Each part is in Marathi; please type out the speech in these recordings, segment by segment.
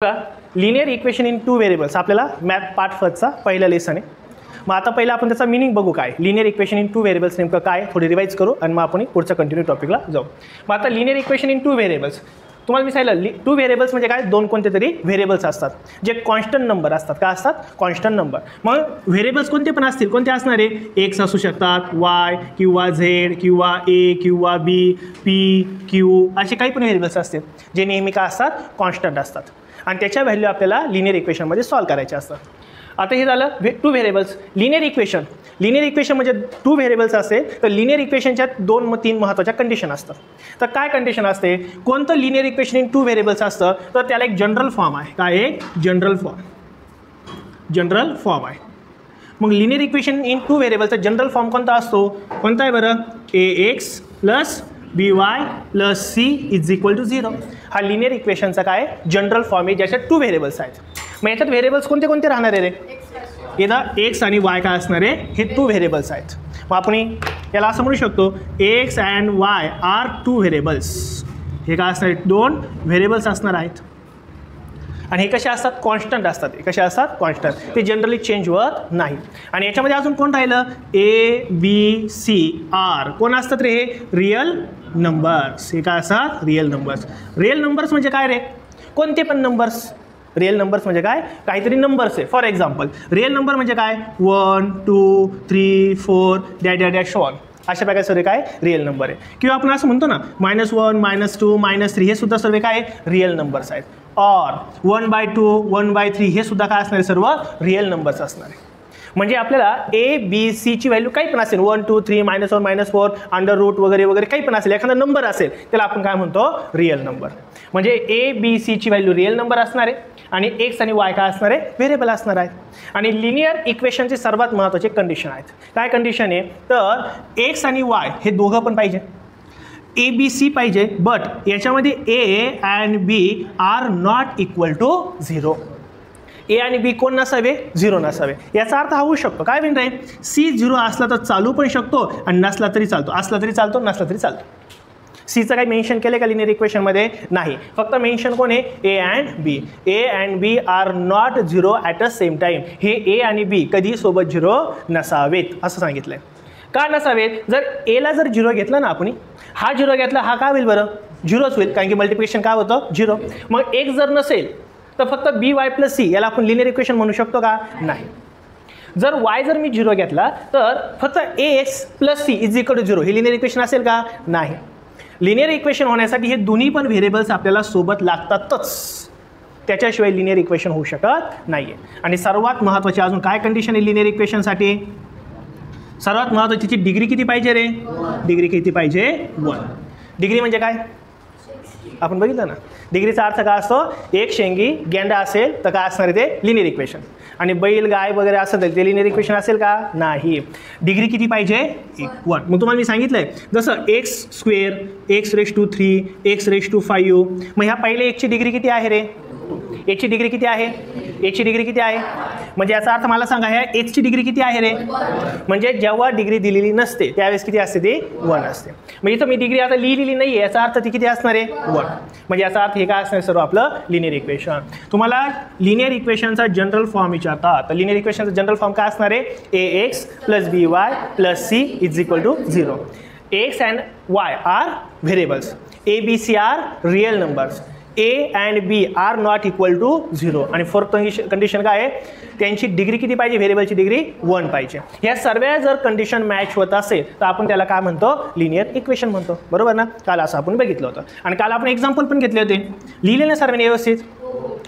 Linear equation in two variables आपल्याला मॅथ पार्ट फर्स्टचा पहिला लेसन आहे. मग आता पहिला आपण त्याचा मिनिंग बघू काय linear equation in two variables नेमकं काय थोडी रिवाइज करू आणि मग आपण पुढच्या कंटिन्यू टॉपिकला जाऊ. मग आता linear equation in two variables तुम्हाला मी सांगितलं टू व्हेरिएबल्स म्हणजे काय दोन कोणते तरी व्हेरिएबल्स असतात जे कॉन्स्टंट नंबर असतात. काय असतात? Constant number. मग व्हेरिएबल्स कोणते पण असतील कोणते असणार आहे एक्स असू शकतात वाय किंवा झेड किंवा ए किंवा बी पी क्यू असे काही पण व्हेरिएबल्स असतील जे नेहमी काय असतात कॉन्स्टंट असतात आणि त्याच्या व्हॅल्यू आपल्याला लिनियर इक्वेशनमध्ये सॉल्व करायचे असतात. आता हे झालं टू व्हेरिएबल्स. लिनियर इक्वेशन म्हणजे टू व्हेरिएबल्स असेल तर लिनियर इक्वेशनच्या 2 ते 3 महत्त्वाच्या कंडिशन असतात. तर काय कंडिशन असते कोणतं linear equation in two variables असतं तर त्याला एक जनरल फॉर्म आहे. काय एक जनरल फॉर्म आहे. मग लिनियर इक्वेशन इन टू व्हेरिएबल्सचा जनरल फॉर्म कोणता असतो? कोणता आहे बरं? ax plus by plus c is equal to 0. हा लिनियर इक्वेशनचा काय जनरल फॉर्म आहे ज्याच्यात टू व्हेरिएबल्स आहेत. मग याच्यात व्हेरिएबल्स कोणते कोणते राहणार आहे रे? इथं एक्स आणि वाय काय असणार आहे हे टू व्हेरिएबल्स आहेत. मग आपण याला असं म्हणू शकतो x and y are two variables. हे काय असणार आहेत? 2 व्हेरिएबल्स असणार आहेत आणि हे कसे असतात? कॉन्स्टंट असतात. हे कसे असतात? कॉन्स्टंट. ते जनरली चेंज होत नाही. आणि याच्यामध्ये अजून कोण राहिलं? ए बी सी आर कोण असतात रे? हे रियल नंबर्स. हे काय असतात? Real numbers. रियल नंबर्स म्हणजे काय रे? कोणते पण नंबर्स. रियल नंबर्स म्हणजे काय? काहीतरी नंबर्स आहे. फॉर एक्झाम्पल रियल नंबर म्हणजे काय? 1 2 3 4 डॅश ऑन अशा प्रकारे सर्व काय रियल नंबर आहे. किंवा आपण असं म्हणतो ना -1 -2 -3 हे सुद्धा सर्व काय रियल नंबर्स आहेत. और 1/2 1/3 हे सुद्धा काय असणार आहे? सर्व रियल नंबर्स असणार आहे. म्हणजे आपल्याला ए बी सीची व्हॅल्यू काही पण असेल 1 2 3 -1 -4 अंडर रूट वगैरे वगैरे काही पण असेल एखादा नंबर असेल त्याला आपण काय म्हणतो? Real number. म्हणजे ए बी सीची व्हॅल्यू रियल नंबर असणार आहे आणि एक्स आणि वाय काय असणार आहे? व्हेरिएबल असणार आहेत. आणि लिनियर इक्वेशनचे सर्वात महत्त्वाचे कंडिशन आहेत. काय कंडिशन आहे? तर एक्स आणि वाय हे दोघं पण पाहिजे ए बी सी पाहिजे बट याच्यामध्ये a and b are not equal to 0. A आणि बी कोण नसावे? 0 नसावे. याचा अर्थ हा होऊ शकतो काय म्हणत आहे सी 0 असला तर चालू पण शकतो आणि नसला तरी चालतो. असला तरी चालतो नसला तरी चालतो. सीचं काही मेन्शन केलं का लिनियर इक्वेशनमध्ये? नाही. फक्त मेन्शन कोण आहे? A and b. A and b are not 0 at a same time. हे ए आणि बी कधी सोबत 0 नसावेत असं सांगितलं आहे. का नसावेत? जर एला जर 0 घेतला ना आपण हा 0 घेतला हा काय होईल बरं? 0च होईल कारण की मल्टिप्लिकेशन काय होतं? 0. मग एक जर नसेल तर फक्त बी वाय प्लस सी याला आपण लिनियर इक्वेशन म्हणू शकतो का? नाही. जर वाय जर मी 0 घेतला तर फक्त a x plus c is equal to 0 हे लिनियर इक्वेशन असेल का? नाही. लिनियर इक्वेशन होण्यासाठी हे दोन्ही पण व्हेरिएबल्स आपल्याला सोबत लागतातच. त्याच्याशिवाय लिनियर इक्वेशन होऊ शकत नाही आहे. आणि सर्वात महत्त्वाची अजून काय कंडिशन आहे लिनियर इक्वेशनसाठी? सर्वात महत्त्वाची डिग्री किती पाहिजे रे? डिग्री किती पाहिजे? 1. डिग्री म्हणजे काय? आपण बघितलं ना डिग्रीचा अर्थ काय असतो? एक शेंगी गेंडा असेल तर काय असणार आहे ते? Linear equation. आणि बैल गाय वगैरे असेल तर ते लिनियर इक्वेशन असेल का? नाही. डिग्री किती पाहिजे? 1. मग तुम्हाला मी सांगितलं आहे जसं x² x⁻³ x⁻5. मग ह्या पहिले एकची डिग्री किती आहे रे? एचची डिग्री किती आहे? एचची डिग्री किती आहे? म्हणजे याचा अर्थ मला सांगा ह्या एचची डिग्री किती आहे रे? म्हणजे जेव्हा डिग्री दिलेली नसते त्यावेळेस किती असते ती? 1 असते. म्हणजे इथं मी डिग्री आता लिहिलेली नाही आहे याचा अर्थ ती किती असणार आहे? 1. म्हणजे याचा अर्थ हे काय असणार सर्व आपलं लिनियर इक्वेशन. तुम्हाला लिनियर इक्वेशनचा जनरल फॉर्म विचारतात तर लिनियर इक्वेशनचा जनरल फॉर्म काय असणार आहे? ax plus by plus c is equal to 0. X and y are variables. A b c are real numbers. A and b are not equal to 0. आणि फोर्थ कंडिशन काय आहे? त्यांची डिग्री किती पाहिजे? व्हेरिएबलची डिग्री 1 पाहिजे. ह्या सर्व जर कंडिशन मॅच होत असेल तर आपण त्याला काय म्हणतो? लिनियर इक्वेशन म्हणतो. बरोबर ना? काल असं आपण बघितलं होतं आणि काल आपण एक्झाम्पल पण घेतले होते. लिहिले ना सर्वांनी व्यवस्थित?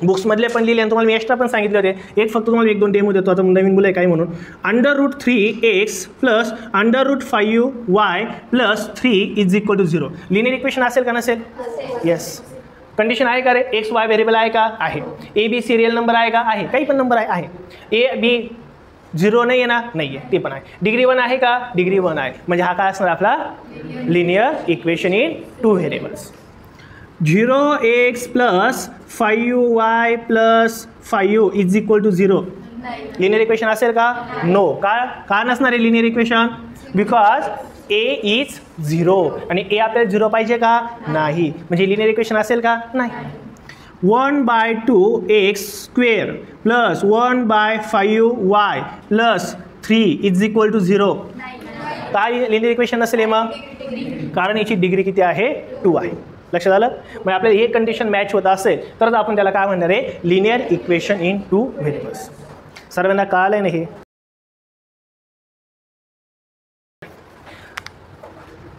बुक्समधले पण लिहिले आणि तुम्हाला मी एक्स्ट्रा पण सांगितले होते. एक फक्त तुम्हाला 1-2 डेमो देतो आता नवीन मुलं आहे काय म्हणून. √3x plus √5y plus 3 is equal to 0. Linear equation असेल का नसेल? येस. कंडिशन आहे का रे? एक्स वाय व्हेरिएबल आहे का? आहे. A b c real number आहे का? आहे. काही पण नंबर आहे. ए बी 0 नाही आहे ना? नाही आहे. ते पण आहे. डिग्री 1 आहे का? डिग्री 1 आहे. म्हणजे हा काय असणार आपला linear equation in two variables. 0x plus 5y plus 5 is equal to 0 linear equation असेल का? नो. का नसणार आहे linear equation? Because a is 0 आणि ए आपल्याला 0 पाहिजे का? नाही. म्हणजे लिनियर इक्वेशन असेल का? नाही. 1/2x² plus 1/5y plus 3 is equal to 0. काय लिनियर इक्वेशन असेल मग? कारण याची डिग्री किती आहे? 2 आहे. लक्षात आलं? मग आपल्याला हे कंडिशन मॅच होत असेल तरच आपण त्याला काय म्हणणार आहे? Linear equation in 2 variables. सर्वांना कळालंय ना हे?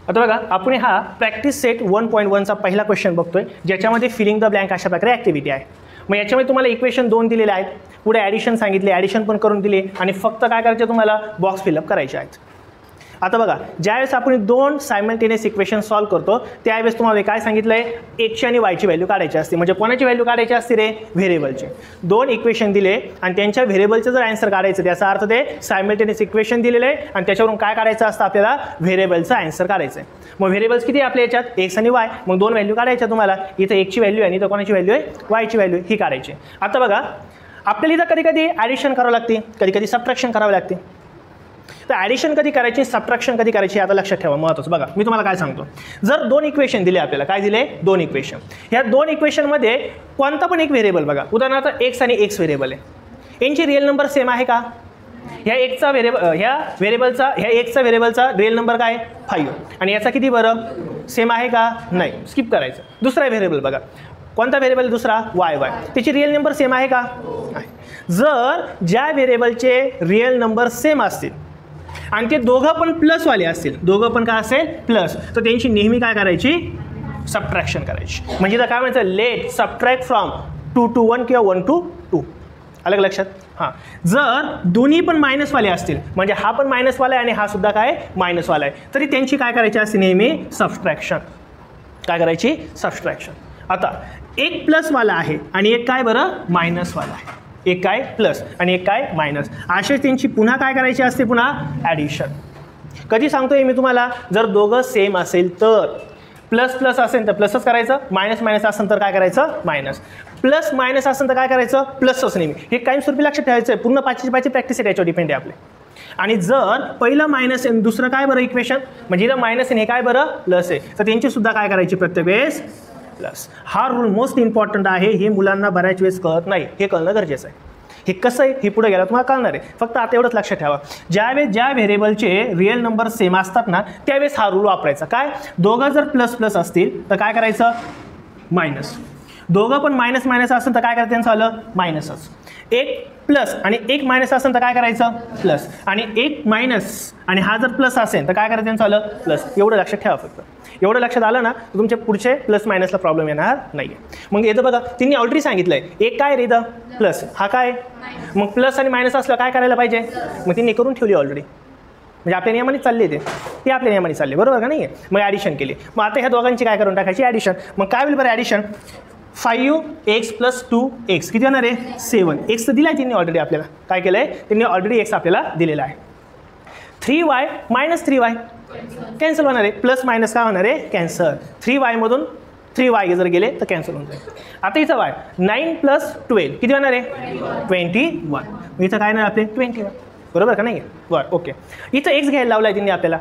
आता बघा, आपण हा प्रॅक्टिस सेट 1.1चा पहिला क्वेश्चन बघतोय, ज्याच्यामध्ये फिलिंग द ब्लँक अशा प्रकारे ॲक्टिव्हिटी आहे. मग याच्यामध्ये तुम्हाला इक्वेशन 2 दिलेले आहेत, पुढे ॲडिशन सांगितले, ॲडिशन पण करून दिले आणि फक्त काय करायचं तुम्हाला? बॉक्स फिलअप करायचे आहेत. आता बघा, ज्यावेळेस आपण 2 सायमल्टेनियस इक्वेशन सॉल्व करतो त्यावेळेस तुम्हाला काय सांगितलं आहे? एक्सची आणि वायची व्हॅल्यू काढायची असते. म्हणजे कोणाची व्हॅल्यू काढायची असते रे? व्हेरिएबलची. 2 इक्वेशन दिले आणि त्यांच्या व्हेरिएबलचं जर आन्सर काढायचं, त्याचा अर्थ ते सायमल्टेनियस इक्वेशन दिलेलं आहे आणि त्याच्यावरून काय काढायचं असतं? आपल्याला व्हेरिएबलचं आन्सर काढायचं आहे. मग व्हेरिएबल्स किती आपल्या याच्यात? एक्स आणि वाय. मग 2 व्हॅल्यू काढायच्या तुम्हाला. इथं एक्सची व्हॅल्यू आणि इथं कोणाची व्हॅल्यू आहे? वायची व्हॅल्यू ही काढायची. आता बघा, आपल्याला इथं कधी कधी ॲडिशन करावं लागते, कधी कधी सबट्रॅक्शन करावं लागते. तर ॲडिशन कधी करायची, सबट्रॅक्शन कधी करायची, आता लक्षात ठेवा. महत्त्वाचं बघा, मी तुम्हाला काय सांगतो. जर 2 इक्वेशन दिले आपल्याला, काय दिले? 2 इक्वेशन. ह्या 2 इक्वेशनमध्ये कोणता पण एक व्हेरिएबल बघा, उदाहरणार्थ एक्स आणि एक्स व्हेरिएबल आहे, यांची रिअल नंबर सेम आहे का? ह्या एक्सचा ह्या एक्सचा व्हेरिएबलचा रिअल नंबर काय? 5 आणि याचा किती बरं? सेम आहे का? नाही. स्किप करायचं. दुसरा व्हेरिएबल बघा, कोणता व्हेरिएबल? दुसरा वाय. त्याची रिअल नंबर सेम आहे का? जर ज्या व्हेरिएबलचे रिअल नंबर सेम असतील आणि ते दोघं पण प्लसवाले असतील, दोघं पण काय असेल? प्लस, तर त्यांची नेहमी काय करायची? सबट्रॅक्शन करायची. म्हणजे काय म्हणायचं? लेट सबट्रॅक्ट फ्रॉम 2 to 1 किंवा 1 to 2. अलग लक्षात? हां, जर दोन्ही पण मायनसवाले असतील, म्हणजे हा पण मायनसवाला आहे आणि हा सुद्धा काय? मायनसवाला आहे, तरी त्यांची काय करायची असते? नेहमी सबट्रॅक्शन. काय करायची? सबट्रॅक्शन. आता एक प्लसवाला आहे आणि एक काय बरं? मायनसवाला आहे. एक काय? प्लस आणि एक काय? मायनस. असेच त्यांची पुन्हा काय करायची असते? पुन्हा ॲडिशन. कधी सांगतोय मी तुम्हाला? जर दोघं सेम असेल तर. प्लस प्लस असेल तर प्लसच करायचं, मायनस मायनस असेल तर काय करायचं? मायनस. प्लस मायनस असेल तर काय करायचं? प्लसच नेहमी. हे कायमस्वरूपी लक्षात ठेवायचं आहे. पूर्ण पाचची प्रॅक्टिस आहे, त्याच्यावर डिपेंड आहे आपले. आणि जर पहिलं मायनस आहे दुसरं काय बरं इक्वेशन? म्हणजे इथं मायनस आहे हे काय बरं? प्लस आहे, तर त्यांची सुद्धा काय करायची? प्रत्येक वेळेस प्लस. हा रूल मोस्ट इम्पॉर्टंट आहे. हे मुलांना बऱ्याच वेळेस कळत नाही, हे कळणं गरजेचं आहे. हे कसं आहे हे पुढे गेला तुम्हाला कळणार आहे. फक्त आता एवढंच लक्षात ठेवा, ज्यावेळेस ज्या व्हेरिएबलचे रिअल नंबर सेम असतात ना त्यावेळेस हा रूल वापरायचा. काय? दोघं जर प्लस प्लस असतील तर काय करायचं? मायनस. दोघं पण मायनस मायनस असेल तर काय करायचं? त्यांचं आलं मायनसच. एक प्लस आणि एक मायनस असेल तर काय करायचं? प्लस. आणि एक मायनस आणि हा जर प्लस असेल तर काय करायचं? त्यांचं आलं प्लस. एवढं लक्षात ठेवा फक्त. एवढं लक्षात आलं ना तर तुमच्या पुढचे प्लस मायनसला प्रॉब्लेम येणार नाही. मग येतं बघा, तिने ऑलरेडी सांगितलं आहे एक काय रे इथं? प्लस. हा काय? मग प्लस आणि मायनस असलं काय करायला पाहिजे? मग तिने करून ठेवली ऑलरेडी. म्हणजे आपल्या नियमाने चालले ते आपल्या नियमाने चालले, बरोबर का नाही? मग ॲडिशन केली. मग आता ह्या दोघांची काय करून टाकायची? ॲडिशन. मग काय होईल बरं ॲडिशन? 5x + 2x किती होणार आहे? 7. एक्स तर दिला आहे तिने ऑलरेडी आपल्याला. काय केलं आहे? त्यांनी ऑलरेडी एक्स आपल्याला दिलेला आहे. 3y - 3y कॅन्सल होणार आहे. प्लस मायनस काय होणार आहे? कॅन्सल. 3y मधून 3y जर गेले तर कॅन्सल होऊन जाईल. आता इथं y 9 + 12 किती होणार आहे? 21. इथं काय नाही आपले 21, बरोबर का नाही? बरं, ओके. इथं x घ्यायला लावला आहे तिने आपल्याला.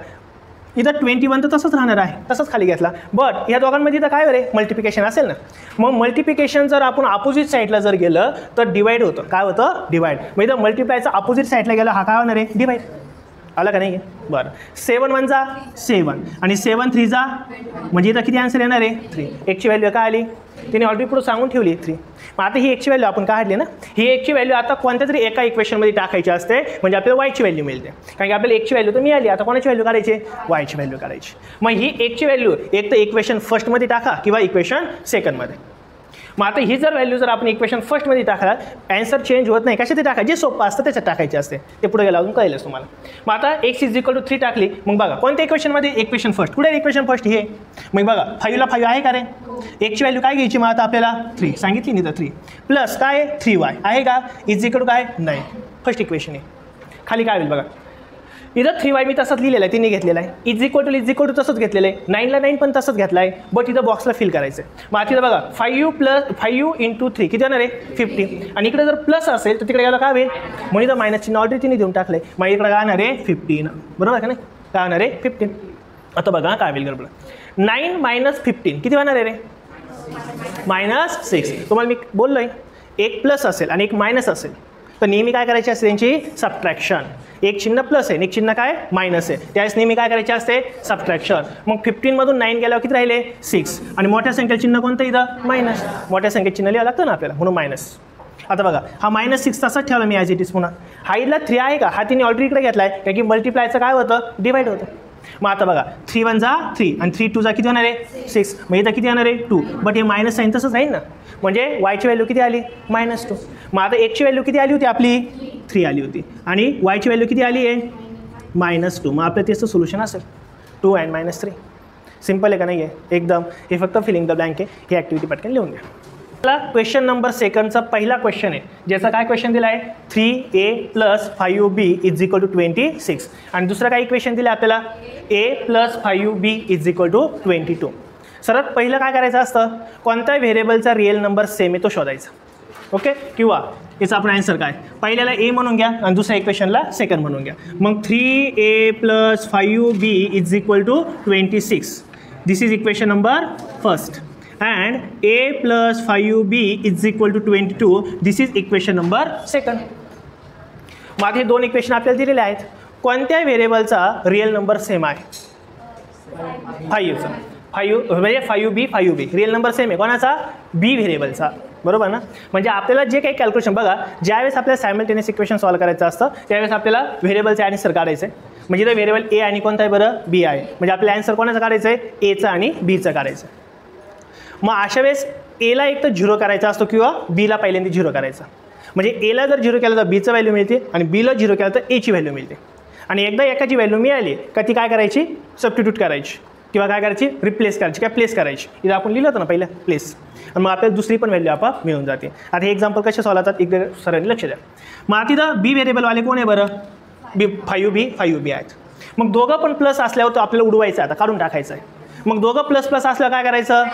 इथं 21 तर तसंच राहणार आहे, तसंच खाली घेतला. बट या दोघांमध्ये तर काय बरे? मल्टिप्लिकेशन असेल ना. मग मल्टिप्लिकेशन जर आपण अपोजिट साईडला जर गेलं तर डिवाइड होतं. काय होतं? डिवाइड. मग इथं मल्टिप्लायचं अपोजिट साईडला गेलं हा काय होणार आहे? डिवाइड. आलं का नाही? बरं. 7 1 जा 7 आणि 7 3 जा म्हणजे इथं किती आन्सर येणार आहे? 3. एकची व्हॅल्यू काय आली? तिने ऑलरेडी पुढे सांगून ठेवली 3. मग आता ही एकची व्हॅल्यू आपण काढली ना, ही एकची व्हॅल्यू आता कोणत्या तरी एका इक्वेशनमध्ये टाकायची असते म्हणजे आपल्याला वायची व्हॅल्यू मिळते. कारण की आपल्याला एकची व्हॅल्यू तर मिळाली, आता कोणाची व्हॅल्यू काढायची? वायची व्हॅल्यू काढायची. मग ही एकची व्हॅल्यू एक तर इक्वेशन फर्स्टमध्ये टाका किंवा इक्वेशन सेकंडमध्ये. मग आता ही जर व्हॅल्यू जर आपण इक्वेशन फर्स्टमध्ये टाकला ॲन्सर चेंज होत नाही. कशात टाका? जे सोपं असतं त्याच्यात टाकायचे असते. ते पुढे गेला अजून कळेलच तुम्हाला. मग आता x = 3 टाकली. मग बघा कोणत्या इक्वेशनमध्ये? Equation first. कुठे इक्वेशन फर्स्ट? हे. मग बघा 5 ला 5 आहे का रे? एकची व्हॅल्यू काय घ्यायची? मग आता आपल्याला 3 सांगितली नाही तर 3 प्लस काय? 3y आहे का? = काय? नाही. फर्स्ट इक्वेशन आहे. खाली काय होईल बघा, इथं 3y मी तसंच लिहिलेलं आहे, तिने घेतलेला आहे. = तसंच घेतलेलं आहे. 9 ला 9 पण तसंच घेतला आहे. बट इथं बॉक्सला फिल करायचं आहे. मग तिथं बघा 5u × 3 किती होणार आहे? 50. आणि इकडे जर प्लस असेल तर तिकडे गेला काय होईल? म्हणून इथं मायनस चिन्ह ऑलरेडी तिने देऊन टाकलं आहे. मग इकडे काय होणार आहे? 15. बरोबर का नाही? काय होणार आहे? 15. आता बघा काय होईल गडबड. 9 - 15 किती होणार आहे रे? -6. तुम्हाला मी बोललोय एक प्लस असेल आणि एक मायनस असेल तर नेहमी काय करायची असते त्यांची सबट्रॅक्शन. एक चिन्ह प्लस आहे एक चिन्ह काय मायनस आहे त्यावेळेस नेहमी काय करायचे असते सबट्रॅक्शन. मग 15 मधून 9 गेल्यावर किती राहिले 6 आणि मोठ्या संख्येला चिन्ह कोणतं इथं मायनस. मोठ्या संख्येत चिन्ह लिहावं लागतं ना आपल्याला म्हणून मायनस. आता बघा हा -6 तसाच ठेवला मी ॲज इट इज पुन्हा. हा इथला 3 आहे का हा तिने ऑलरेडी इकडे घेतला आहे कारण की मल्टिप्लायचं काय होतं डिवाइड होतं. मग आता बघा 3 1 जा 3 आणि 3 2 जा किती होणार आहे 6. मग इथं किती येणार आहे 2 बट हे मायनस साईन तसंच राहील ना म्हणजे वायची व्हॅल्यू किती आली -2. मग आता एकची व्हॅल्यू किती आली होती आपली 3 आली होती आणि वायची व्हॅल्यू किती आली आहे -2. मग आपलं त्याचं सोल्युशन असेल 2 and -3. सिम्पल आहे का नाही आहे एकदम. हे फक्त फिलिंग द ब्लँक आहे. ही ॲक्टिव्हिटी पटकन लिहून घ्या. क्वेश्चन नंबर सेकंडचा पहिला क्वेश्चन आहे ज्याचा काय क्वेश्चन दिला आहे 3a + 5b = 26 आणि दुसरा काय इक्वेशन दिलं आपल्याला a + 5b = 22. सर्वात पहिलं काय करायचं असतं कोणत्या व्हेरिएबलचा रिअल नंबर सेम आहे तो शोधायचा. ओके किंवा याचा आपण आन्सर काय पहिल्याला a म्हणून घ्या आणि दुसऱ्या इक्वेशनला सेकंड म्हणून घ्या. मग 3a + 5b = 26. This is equation number first. And a + 5b = 22. This is equation number second. मग हे दोन इक्वेशन आपल्याला दिलेले आहेत. कोणत्या व्हेरिएबलचा रिअल नंबर सेम आहे 5चा 5 म्हणजे 5b रिअल नंबर सेम आहे कोणाचा बी व्हेरिएबलचा बरोबर ना. म्हणजे आपल्याला जे काही कॅल्क्युलेशन बघा ज्यावेळेस आपल्याला सायमल्टेनियस इक्वेशन सॉल्व्ह करायचं असतं त्यावेळेस आपल्याला व्हेरिएबलचे आन्सर काढायचं आहे. म्हणजे इथं व्हेरिएबल ए आणि कोणता आहे बरं बी आहे म्हणजे आपल्याला आन्सर कोणाचं काढायचं आहे एचा आणि बीचं काढायचं आहे. मग अशा वेळेस एला एक तर 0 करायचा असतो किंवा बीला पहिल्यांदा 0 करायचा. म्हणजे एला जर 0 केलं तर बीचं व्हॅल्यू मिळते आणि बीला 0 केलं तर एची व्हॅल्यू मिळते. आणि एकदा एकाची व्हॅल्यू मिळाली का ती काय करायची सबस्टिट्यूट करायची किंवा काय करायची रिप्लेस करायची काय प्लेस करायची. इथं आपण लिहिलं होतं ना पहिलं प्लेस आणि मग आपल्याला दुसरी पण व्हॅल्यू आपोआप मिळून जाते. आता हे एक्झाम्पल कसे सॉल्व होतात एकदा सरांनी लक्ष द्या. मग आता इथं बी व्हेरिएबलवाले कोण आहे बरं 5b आहेत. मग दोघं पण प्लस असल्यावर तर आपल्याला उडवायचं आता काढून टाकायचं आहे. मग दोघं प्लस असल्यावर काय करायचं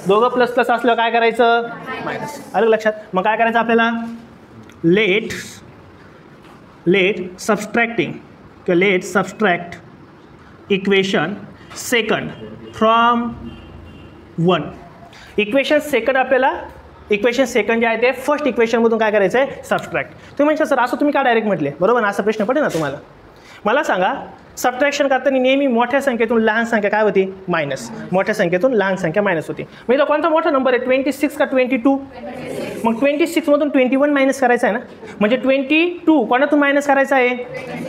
दोघं प्लस असल्यावर काय करायचं मायनस. आलं लक्षात. मग काय करायचं आपल्याला let subtract equation second from 1. Equation second आपल्याला इक्वेशन सेकंड जे आहे ते फर्स्ट इक्वेशनमधून काय करायचं आहे सबस्ट्रॅक्ट. तुम्ही म्हणता सर असं तुम्ही का डायरेक्ट म्हटले बरोबर ना असा प्रश्न पडेल ना तुम्हाला. मला सांगा सबट्रॅक्शन करताना नेहमी मोठ्या संख्येतून लहान संख्या काय होती मायनस. मोठ्या संख्येतून लहान संख्या मायनस होती. मग इथं कोणता मोठा नंबर आहे 26 का 22. मग 26 मधून 21 मायनस करायचं आहे ना म्हणजे 22 कोणातून मायनस करायचं आहे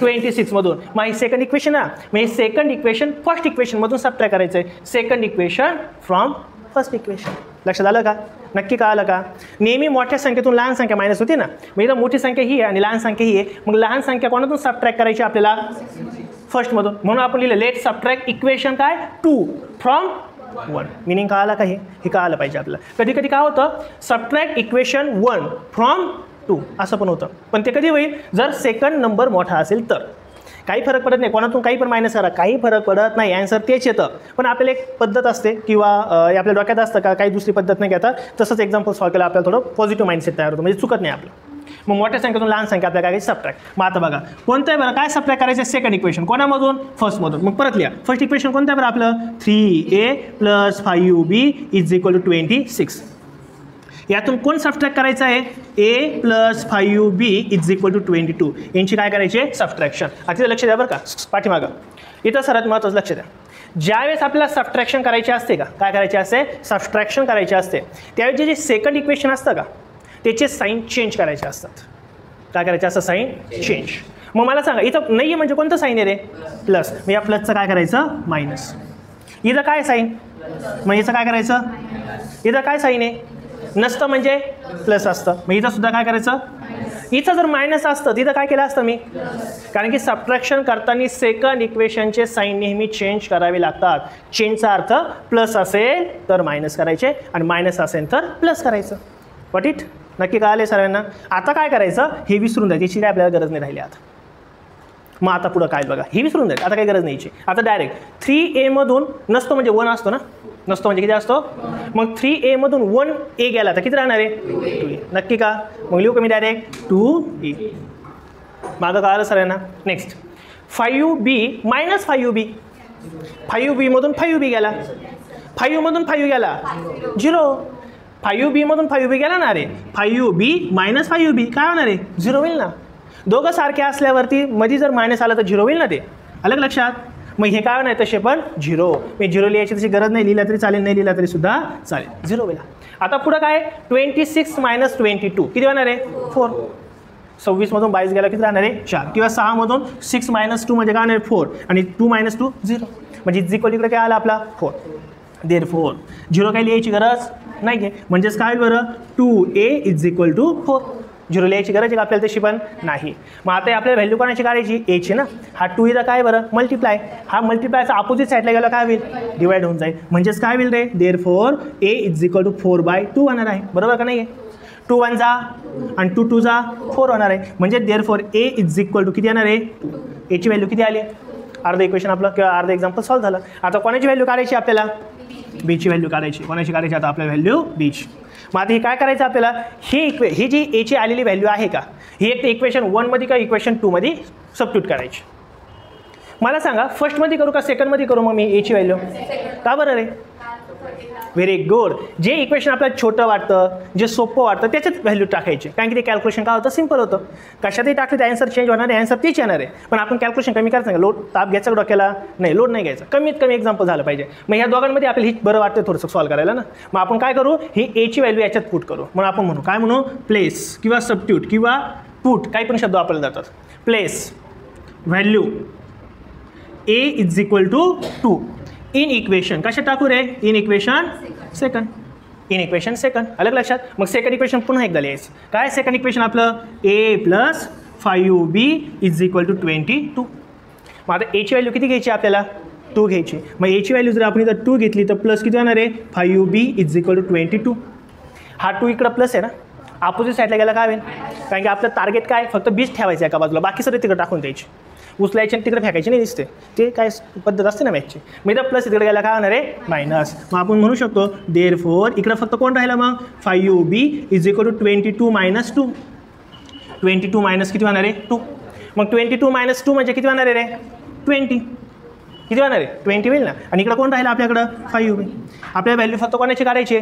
26 मधून. मग ही सेकंड इक्वेशन आहे मग हे सेकंड इक्वेशन फर्स्ट इक्वेशनमधून सबट्रॅक्ट करायचं आहे. Second equation from first equation. लक्षात आलं का नक्की का आलं का. नेहमी मोठ्या संख्येतून लहान संख्या मायनस होती ना मग इथं मोठी संख्या ही आहे आणि लहान संख्या ही आहे. मग लहान संख्या कोणातून सबट्रॅक्ट करायची आपल्याला फर्स्टमधून म्हणून आपण लिहिलं लेट सबट्रॅक्ट इक्वेशन काय 2 फ्रॉम 1. मिनिंग का आला का हे का आलं पाहिजे आपल्याला. कधी कधी काय होतं सबट्रॅक्ट इक्वेशन 1 फ्रॉम 2 असं पण होतं पण ते कधी होईल जर सेकंड नंबर मोठा असेल तर. काही फरक पडत नाही कोणातून काही पण मायनस करा काही फरक पडत नाही ॲन्सर तेच येतं. पण आपल्याला एक पद्धत असते किंवा आपल्या डोक्यात असतं का काही दुसरी पद्धत नाही घेता तसंच एक्झाम्पल सॉल्व केलं आपल्याला थोडं पॉझिटिव्ह माइंडसेट तयार होतं म्हणजे चुकत नाही आपलं. मग मोठ्या संख्येतून लहान संख्या आपल्याला काय सबट्रॅक्ट. मग आता बघा कोणत्या बरं काय सबट्रॅक्ट करायचं सेकंड इक्वेशन कोणामधून फर्स्टमधून. मग परत लिहा फर्स्ट इक्वेशन कोणत्या बरं आपलं 3a + 5b = 26. यातून कोण सबट्रॅक्ट करायचं आहे a + 5b = 22. यांची काय करायची आहे सबट्रॅक्शन. आता लक्ष द्या बरं का पाठीमागं इथं सर्वात महत्त्वाचं लक्ष द्या. ज्यावेळेस आपल्याला सबट्रॅक्शन करायचे असते का काय करायचे असते सबट्रॅक्शन करायचे असते त्यावेळेस जे सेकंड इक्वेशन असतं का त्याचे साईन चेंज करायचे असतात. काय करायचे असतं साईन चेंज. मग मला सांगा इथं नाही आहे म्हणजे कोणतं साईन आहे रे प्लस. मग या प्लसचं काय करायचं मायनस. इथं काय साईन मग याचं काय करायचं इथं काय साईन आहे नसतं म्हणजे प्लस असतं. मग इथं सुद्धा काय करायचं इथं जर मायनस असतं तिथं काय केलं असतं मी कारण की सबट्रॅक्शन करताना सेकंड इक्वेशनचे साईन नेहमी चेंज करावे लागतात. चेंजचा अर्थ प्लस असेल तर मायनस करायचे आणि मायनस असेल तर प्लस करायचं. वॉट इट नक्की कळाले सर्वांना. आता काय करायचं हे विसरून द्यायची याची काय आपल्याला गरज नाही राहिली आता. मग आता पुढं काय बघा हे विसरून द्यायचं आता काही गरज नाहीची. आता डायरेक्ट 3a मधून नसतो म्हणजे 1 असतो ना नसतो म्हणजे किती असतो मग 3a मधून 1a गेला तर किती राहणार आहे 2a. नक्की का मग लिहू का मी डायरेक्ट 2a. मागं कळालं सर्वांना. नेक्स्ट 5b - 5b 5b मधून 5b गेला 5मधून 5 गेला 0, 5b मधून 5b गेला ना रे, 5b मायनस 5b काय होणार आहे 0 होईल ना. दोघं सारखे असल्यावरती मध्ये जर मायनस आलं तर 0 होईल ना, ते अलग लक्षात. मग हे काय नाही तसे पण 0, मी 0 लिहायची तशी गरज नाही, लिहिला तरी चालेल, नाही लिहिला तरी सुद्धा चालेल, 0 होईल. आता पुढं काय 26 मायनस 22 किती होणार आहे 4. 26 मधून 22 गेला किती राहणार आहे 4, किंवा 6 मधून 6 मायनस 2 म्हणजे काय होणार 4, आणि 2 मायनस 2 0, म्हणजे इक्वल इकडे काय आला आपला 4. देअरफॉर 0 काय लिहायची गरज नाही आहे, म्हणजेच काय बरं 2a इज इक्वल टू 4. 0 लिहायची गरज आहे का आपल्याला तशी पण नाही. मग आता आपल्याला व्हॅल्यू कोणाची काढायची एची ना. हा 2 इथं काय बरं मल्टिप्लाय, हा मल्टिप्लायचा अपोजिट साईडला गेला काय होईल डिवाइड होऊन जाईल, म्हणजेच काय होईल रे therefore a is equal to 4/2 होणार आहे, बरोबर का नाही आहे. 2 1 जा आणि 2 2 जा 4 होणार आहे, म्हणजे therefore a is equal to किती येणार आहे 2. एची व्हॅल्यू किती आली, अर्ध इक्वेशन आपलं किंवा अर्ध एक्झाम्पल सॉल्व्ह झालं. आता कोणाची व्हॅल्यू काढायची आपल्याला बीची व्हॅल्यू काढायची. कोणाची काढायची आता आपल्या व्हॅल्यू बीची. मग आता हे काय करायचं आपल्याला, ही जी एची आलेली व्हॅल्यू आहे का, ही एक इक्वेशन 1 मध्ये का इक्वेशन 2 मध्ये सबस्टिट्यूट करायची. मला सांगा फर्स्टमध्ये करू का सेकंडमध्ये करू मग मी एची व्हॅल्यू, का बरं रे. Very good. जे इक्वेशन आपल्याला छोटं वाटतं, जे सोपं वाटतं त्याच्यात व्हॅल्यू टाकायची, कारण की ते कॅल्क्युलेशन काय होतं सिंपल होतं. कशातही टाकलं तर ॲन्सर चेंज होणार, ॲन्सर तीच येणार आहे. पण आपण कॅल्क्युलेशन कमी करायचं, लोड ताप घ्यायचा डोक्याला नाही, लोड नाही घ्यायचा, कमीत कमी एक्झाम्पल झालं पाहिजे. मग ह्या दोघांमध्ये आपल्याला ही बरं वाटतं थोडंसं सॉल्व करायला ना. मग आपण काय करू, ही एची व्हॅल्यू याच्यात पुट करू. मग आपण म्हणू काय म्हणू प्लेस किंवा सबस्टिट्यूट किंवा पुट, काही पण शब्द वापरले जातात. Place value a is equal to 2 in equation, कशा टाकू रे in equation second, in equation second, अलग लक्षात. मग सेकंड इक्वेशन पुन्हा एकदा लिहायचं. काय सेकंड इक्वेशन आपलं a plus 5b is equal to 22. मग आता एची व्हॅल्यू किती घ्यायची आपल्याला 2 घ्यायची. मग एची व्हॅल्यू जर आपण इथं 2 घेतली तर प्लस किती होणार आहे 5b इज इक्वल टू 22. हा 2 इकडं प्लस आहे ना, अपोजिट साईडला गेला काय होईल, कारण की आपलं टार्गेट काय फक्त बीच ठेवायचं एका बाजूला, बाकी सगळे तिकडे टाकून द्यायची, उचलायचे आणि तिकडे फेकायचे नाही दिसते, ते काय पद्धत असते ना मॅचची. मग इथं प्लस तिकडे गेला काय होणार आहे मायनस. मग आपण म्हणू शकतो देअरफॉर इकडं फक्त कोण राहिलं मग 5b is equal to 22 minus 2. 22 minus किती होणार आहे 2. मग 22 मायनस 2 म्हणजे किती होणार आहे रे 20. किती होणार आहे 20 होईल ना. आणि इकडं कोण राहिलं आपल्याकडं 5b. आपल्या व्हॅल्यू फक्त कोणाची काढायची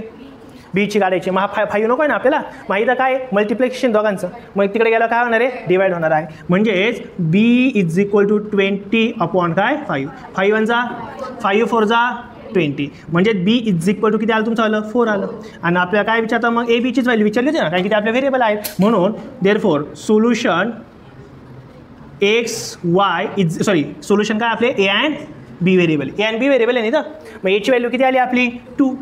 बीची काढायची. मग हा 5 नको आहे ना आपल्याला, मग इथं काय मल्टिप्लिकेशन दोघांचं, मग तिकडे गेलं काय होणार आहे डिवाइड होणार आहे. म्हणजेच b is equal to 20 upon काय 5. 5 1 जा 5 4 जा 20, म्हणजे b इज इक्वल टू किती आलं तुमचं आलं 4 आलं. आणि आपल्याला काय विचारतं मग a बीचीच व्हॅल्यू विचारली होती ना, कारण की ते आपले व्हेरिएबल आहेत. म्हणून देअरफॉर सोल्युशन सोल्युशन काय आपले a and b variable, a and b variable आहे ना. मग एची व्हॅल्यू किती आली आपली 2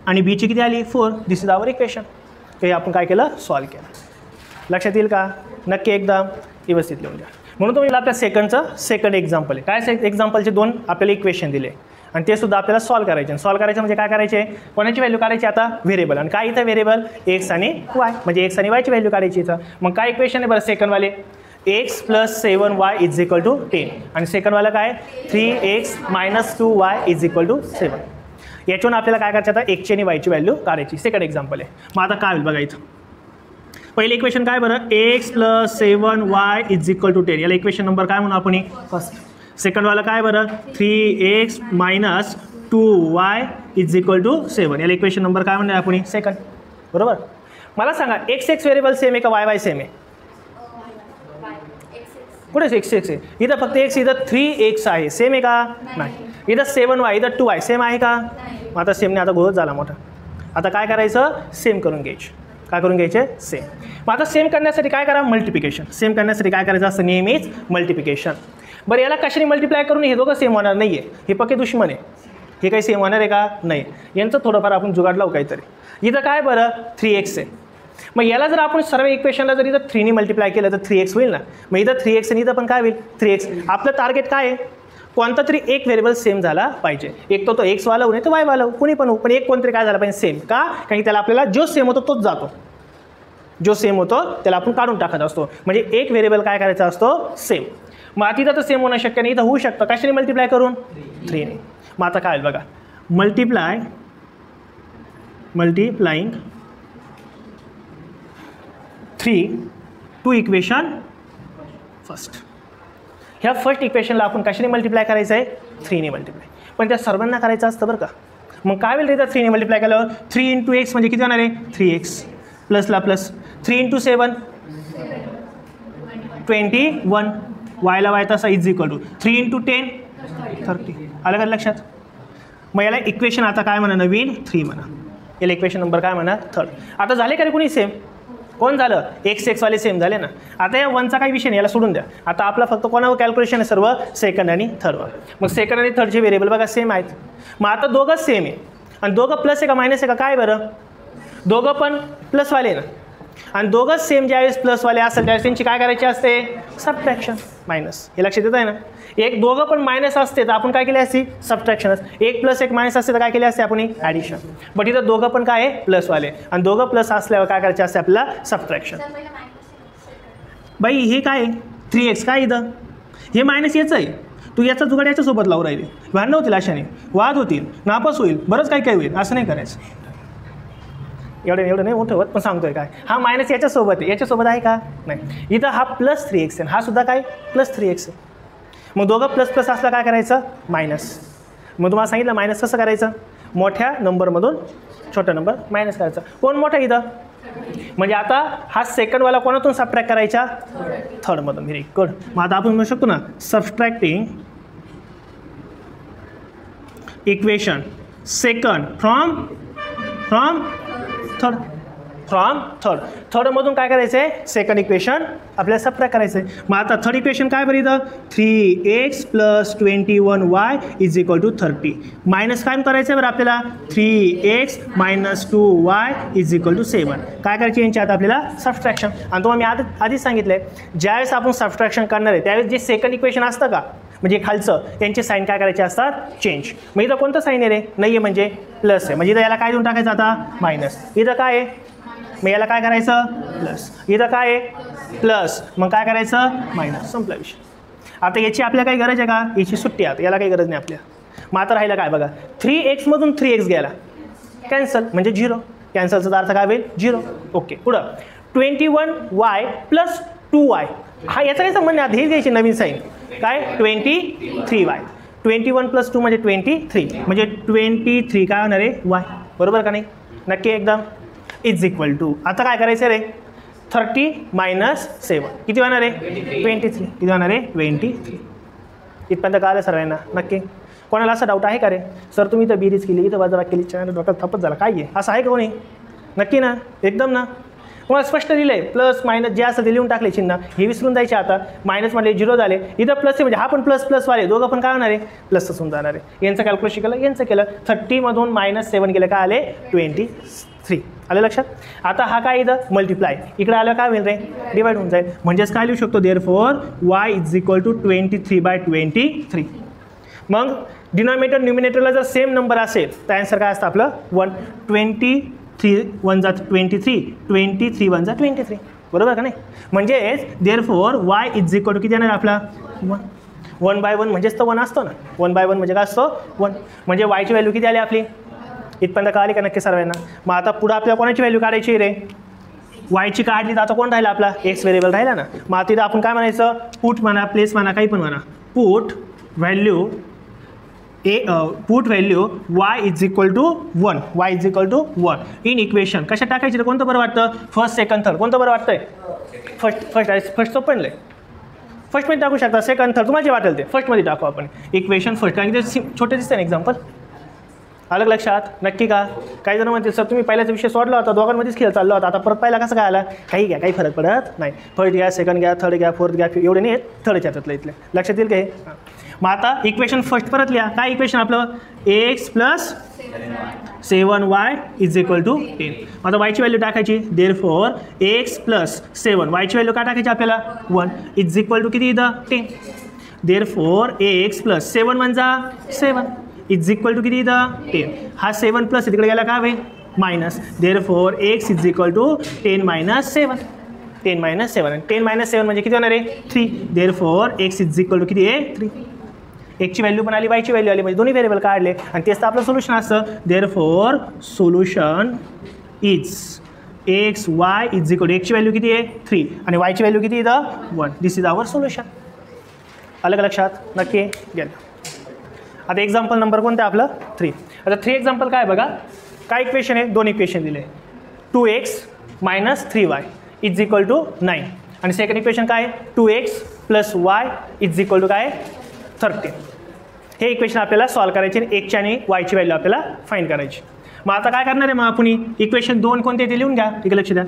आणि बीची किती आली 4. This is our equation. ते आपण काय केलं सॉल्व केलं. लक्षात येईल का नक्की एकदा व्यवस्थित लिहून द्या. म्हणून तुम्ही आपल्या सेकंड एक्झाम्पल आहे. काय एक्झाम्पलचे 2 आपल्याला इक्वेशन दिले आणि ते सुद्धा आपल्याला सॉल्व करायचे. सॉल्व करायचं म्हणजे काय करायचे, कोणाची व्हॅल्यू काढायची आता व्हेरिएबल, आणि काय इथं व्हेरिएबल एक्स आणि वाय, म्हणजे एक्स आणि वायची व्हॅल्यू काढायची इथं. मग काय इक्वेशन आहे बरं सेकंडवाले x plus 7y is equal to 10 आणि सेकंडवाला काय 3x minus 2y is equal to 7. याच्यावरून आपल्याला काय करायचं आता एक्सची आणि वायची व्हॅल्यू काढायची. सेकंड एक्झाम्पल आहे. मग आता काय होईल बघा इथं. पहिले इक्वेशन काय बरं x plus 7y is equal to 10, याला इक्वेशन नंबर काय म्हणू आपण फर्स्ट. सेकंडवाला काय बरं 3x minus 2y is equal to 7, याला इक्वेशन नंबर काय म्हणणार आपण सेकंड, बरोबर. मला सांगा x व्हेरिएबल सेम आहे का y सेम आहे. कुठे x आहे इथं फक्त x, इथं 3x आहे, सेम आहे का नाही. इथं 7y इथं 2y सेम आहे का. मग आता सेमने आता घोळ झाला मोठा. आता काय करायचं सेम करून घ्यायचे. काय करून घ्यायचे सेम. मग आता सेम करण्यासाठी काय करा मल्टिप्लिकेशन. सेम करण्यासाठी काय करायचं असतं नेहमीच मल्टिप्लिकेशन. बरं याला कशाने मल्टिप्लाय करून हे दोघं सेम होणार नाही आहे, हे पक्के दुश्मन आहे. हे काही सेम होणार आहे का नाही, यांचं थोडंफार आपण जुगाड लावू काहीतरी. इथं काय बरं 3x आहे. मग याला जर आपण सर्व इक्वेशनला जर इथं 3 ने मल्टिप्लाय केलं तर 3x होईल ना. मग इथं 3x आणि इथं पण काय होईल 3x. आपलं टार्गेट काय आहे कोणता तरी एक व्हेरिएबल सेम झाला पाहिजे. एक तो x वाला होऊ नाही तर y वाला कोणी पण होऊ, पण एक कोणतरी काय झाला पाहिजे सेम. का कारण की त्याला आपल्याला जो सेम होतो तोच जातो, जो सेम होतो त्याला आपण काढून टाकत असतो. म्हणजे एक व्हेरिएबल काय करायचा असतो सेम. मग आता इथं तर सेम होणं शक्य नाही, इथं होऊ शकतं कशाने मल्टिप्लाय करून 3 ने. मग आता काय बघा मल्टिप्लाइंग 3 टू इक्वेशन फर्स्ट. ह्या फर्स्ट इक्वेशनला आपण कशाने मल्टिप्लाय करायचं आहे 3 ने मल्टिप्लाय. पण त्या सर्वांना करायचं असतं बरं का. मग काय होईल इथं 3 ने मल्टिप्लाय केल्यावर 3 × x म्हणजे किती होणार आहे 3x प्लसला प्लस 3 × 7 21 वायला वाय तसा इज इक्वल टू 3 × 10 30 आलं का लक्षात. मग याला इक्वेशन आता काय म्हणा नवीन 3 म्हणा, याला इक्वेशन नंबर काय म्हणा 3. आता झाले का रे कोणी सेम, कोण झालं x वाले सेम झाले ना. आता या 1चा काही विषय नाही, याला सोडून द्या. आता आपला फक्त कोणावर कॅल्क्युलेशन आहे सर्व सेकंड आणि थर्डवर. मग सेकंड आणि थर्डचे व्हेरिएबल बघा सेम आहेत. मग आता दोघंच सेम आहे आणि दोघं प्लस आहे का मायनस आहे का काय बरं, दोघं पण प्लसवाले ना. आणि दोघंच सेम ज्यावेळेस प्लसवाले असेल त्यावेळेस त्यांची काय करायची असते सबट्रॅक्शन मायनस. हे लक्षात येत आहे ना. एक दोघं पण मायनस असते तर आपण काय केले असते सबट्रॅक्शनच. 1 + 1 मायनस असते तर काय केले असते आपण ॲडिशन. बट इथं दोघं पण काय आहे प्लसवाले आणि दोघं प्लस असल्यावर काय करायचे असते आपल्याला सबट्रॅक्शन. बाई हे काय 3x काय इथं हे मायनस याचं आहे, तू याचा जुगाड याच्यासोबत लावून राहिले, भांडणं होतील अशाने, वाद होतील, नापास होईल, बरंच काय काय होईल. असं नाही करायचं. एवढं नाही मोठं होत पण सांगतोय काय हा मायनस याच्यासोबत आहे, याच्यासोबत आहे का नाही. इथं हा प्लस 3x आहे, हा सुद्धा काय प्लस 3x आहे. मग दोघं प्लस प्लस असलं काय करायचं मायनस. मग तुम्हाला सांगितलं मायनस कसं करायचं, मोठ्या नंबरमधून छोटा नंबर मायनस करायचा. कोण मोठा इथं म्हणजे आता हा सेकंडवाला कोणातून सबट्रॅक्ट करायचा थर्डमधून. Very good. मग आता आपण म्हणू शकतो ना सबट्रॅक्टिंग इक्वेशन सेकंड फ्रॉम थर्डमधून काय करायचं आहे सेकंड इक्वेशन आपल्याला सबट्रॅक्ट करायचं आहे. मग आता थर्ड इक्वेशन काय बरं इथं 3x + 21y = 30 मायनस काय करायचं आहे बरं आपल्याला 3x - 2y = 7. काय करायची यांची आता आपल्याला सबट्रॅक्शन. आणि तुम्हाला मी आधीच सांगितलं आहे ज्यावेळेस आपण सबट्रॅक्शन करणार आहे त्यावेळेस जे सेकंड इक्वेशन असतं का म्हणजे खालचं त्यांचे साईन काय करायचे असतात चेंज. मग इथं कोणतं साईन आहे रे नाही आहे म्हणजे प्लस आहे, म्हणजे इथं याला काय देऊन टाकायचं आता मायनस. इथं काय आहे मग याला काय करायचं प्लस, इथं काय आहे प्लस मग काय करायचं मायनस, संपला विषय. आता याची आपल्याला काही गरज आहे का, याची सुट्टी आहे, याला काही गरज नाही आपल्या. मग आता राहिलं काय बघा 3x मधून 3x गेला कॅन्सल म्हणजे 0, कॅन्सलचा अर्थ काय होईल 0. ओके पुढं 21y + 2y हा याचा काय संबंध आहे, हे घ्यायची नवीन साईन काय 23y 21 + 2 म्हणजे 23 म्हणजे 23 काय होणार आहे y बरोबर का नाही नक्की एकदम = आता काय करायचं रे 30 - 7 किती होणार आहे 23 किती होणार आहे 23. इथपर्यंत कळलं सर्वांना नक्की. कोणाला असा डाऊट आहे का रे सर तुम्ही इथं बेरीज केली इथं वजा केली चॅनल डॉक्टर थपत झाला काय आहे असं आहे का कोणी नक्की ना एकदम ना. तुम्हाला स्पष्ट दिलं आहे प्लस मायनस जे असं ते लिहून टाकले चिन्ह हे विसरून जायचे. आता मायनस म्हटले 0 झाले इथं प्लस आहे म्हणजे हा पण प्लसवाले दोघं पण काय होणार आहे प्लस असून जाणार आहे. यांचं कॅल्क्युलेशन केलं यांचं केलं 30 मधून -7 गेलं काय आले 23 आलं लक्षात. आता हा काय इथं मल्टिप्लाय इकडे आलं काय होईल रे डिवाइड होऊन जाईल म्हणजेच काय लिहू शकतो देअरफॉर y = 23/23. मग डिनॉमिनेटर न्यूमिनेटरला जर सेम नंबर असेल तर आन्सर काय असतं आपलं 1. 23 1 = 23 23 1 = 23 बरोबर का नाही. म्हणजेच देअरफॉर y = किती येणार आपला 1 बाय 1 म्हणजेच तर 1 असतो ना 1 बाय 1 म्हणजे काय असतो 1 म्हणजे yची व्हॅल्यू किती आली आपली इथपर्यंत कळाली का नक्की सर्वांना. मग आता पुढे आपल्याला कोणाची व्हॅल्यू काढायची रे वायची काढली तर आता कोण राहिला आपला एक्स व्हेरिएबल राहिला ना. मग आता तिथं आपण काय म्हणायचं पुट म्हणा प्लेस म्हणा काही पण म्हणा put value y = 1 in equation कशा टाकायची तर कोणतं बरं वाटतं फर्स्ट सेकंड थर्ड कोणतं बरं वाटतंय फर्स्ट पण फर्स्टमध्ये टाकू शकता सेकंड थर्ड तुम्हाला जे वाटेल ते फर्स्टमध्ये टाकू आपण इक्वेशन फर्स्ट कारण की ते छोटे दिसतं ना एक्झाम्पल. अलग लक्षात नक्की का. काही जण म्हणतील सर तुम्ही पहिल्याचा विषय सोडला होता दोघांमध्येच खेळ चालला होता आता परत पहिला कसं काय आला काही घ्या काही फरक पडत नाही. फर्स्ट घ्या सेकंड घ्या थर्ड घ्या फोर्थ घ्या एवढे नाही थर्डच्या त्यातलं इथले लक्षात येईल काय. मग आता इक्वेशन फर्स्ट परत लिहा काय इक्वेशन आपलं x + 7y = 10. आता वायची व्हॅल्यू टाकायची देअरफॉर x + 7 वायची व्हॅल्यू काय टाकायची आपल्याला 1 = किती इथं 10. देअरफॉर x + 7 = 7 = किती इथं 10. हा 7 प्लस तिकडे गेला काय होईल मायनस देअरफॉर x = 10 - 7 10 - 7 10 - 7 म्हणजे किती होणार आहे 3. देअरफॉर x = किती आहे 3. एक्सची व्हॅल्यू पण आली वायची व्हॅल्यू आली म्हणजे दोन्ही व्हेरिएबल काढले आणि तेच तर आपलं सोल्युशन असतं. Therefore solution is x y = एक्सची व्हॅल्यू किती आहे 3 आणि वायची व्हॅल्यू किती इथं 1. This is our solution. आलं का लक्षात नक्की गेलं. आता एक्झाम्पल नंबर कोणतं आहे आपलं 3. आता 3 एक्झाम्पल काय बघा, काय इक्वेशन आहे, 2 इक्वेशन दिले. 2x - 3y is equal to 9 आणि सेकंड इक्वेशन काय 2x + y is equal to काय 13. हे इक्वेशन आपल्याला सॉल्व करायचे आणि x आणि y ची व्हॅल्यू आपल्याला फाइंड करायची. मग आता काय करणार आहे, मग आपण इक्वेशन 2 कोणते ते लिहून घ्या. ठीक आहे, लक्ष द्या.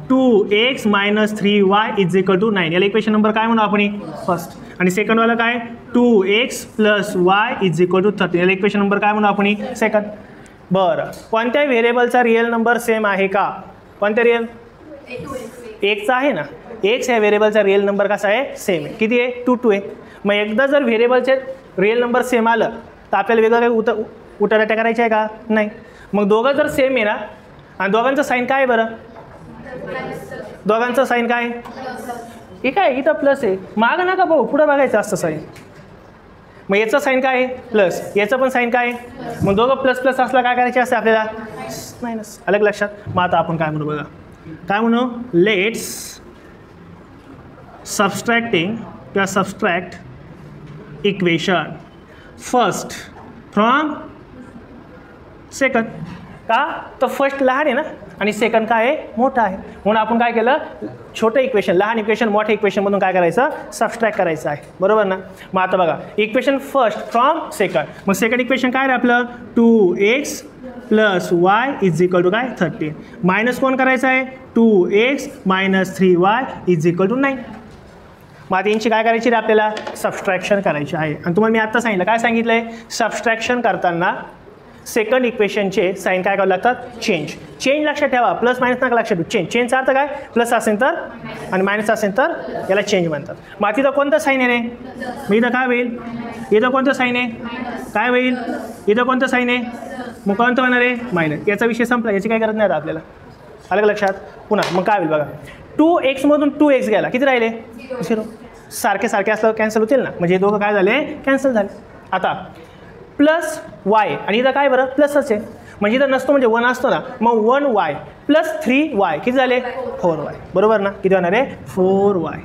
2x - 3y is equal to 9. याला इक्वेशन नंबर काय म्हणू आपण फर्स्ट. आणि सेकंडवाला काय 2x + y is equal to 13. याला इक्वेशन नंबर काय म्हणू आपण सेकंड. बरं, कोणत्या व्हेरिएबलचा रिअल नंबर सेम आहे का. कोणत्या रिअल एक्सचा आहे ना. एक्स ह्या व्हेरिएबलचा रिअल नंबर कसा आहे सेम आहे. किती आहे 2 आहे. मग एकदा जर व्हेरिएबलचे रिअल नंबर सेम आलं तर आपल्याला वेगळं काही उठाटाट्या करायची आहे का नाही. मग दोघं जर सेम आहे ना आणि दोघांचं साईन काय आहे बरं, दोघांचं साईन काय हे काय इथं प्लस आहे. मागं नका भाऊ, पुढं बघायचं असतं साईन. मग याचं साईन काय आहे प्लस, याचं पण साईन काय आहे. मग दोघं प्लस प्लस असलं काय करायचे असते आपल्याला मायनस. अलग लक्षात. मग आता आपण काय म्हणू बघा, काय म्हणू लेट्स सबस्ट्रॅक्टिंग किंवा subtract equation first from second. का तर फर्स्ट लहान आहे ना आणि सेकंड काय आहे मोठा आहे. म्हणून आपण काय केलं, छोटं इक्वेशन लहान इक्वेशन मोठ्या इक्वेशनमधून काय करायचं सबस्ट्रॅक्ट करायचं आहे. बरोबर ना. मग आता बघा इक्वेशन फर्स्ट फ्रॉम सेकंड. मग सेकंड इक्वेशन काय आहे आपलं 2x + y is equal to काय 13. मायनस कोण करायचं आहे 2x - 3y is equal to 9. मग आता यांची काय करायची रे आपल्याला सबस्ट्रॅक्शन करायची आहे. आणि तुम्हाला मी आत्ता सांगितलं काय सांगितलं आहे, सबस्ट्रॅक्शन करताना सेकंड इक्वेशनचे साईन काय करावं लागतात चेंज लक्षात ठेवा. प्लस मायनस नका लक्षात ठेवू. चेंजचा अर्थ काय प्लस असेल तर आणि मायनस असेल तर याला चेंज म्हणतात. मग तिथं कोणतं साईन आहे रे, मग इथं काय होईल, इथं कोणतं साईन आहे काय होईल, इथं कोणतं साईन आहे मग कोणतं होणार आहे मायनस. याचा विषय संपला, याची काय गरज नाही आपल्याला. अलग लक्षात. पुन्हा मग काय होईल बघा 2x मधून 2x गेला किती राहिले 0. सारखे सारखे असल्यावर कॅन्सल होतील ना, म्हणजे हे दोघं काय झाले कॅन्सल झाले. आता प्लस y आणि इथं काय बरं प्लसच आहे म्हणजे इथं नसतो म्हणजे 1 असतो ना. मग 1y + 3y किती झाले 4y. बरोबर ना. किती होणार आहे 4y.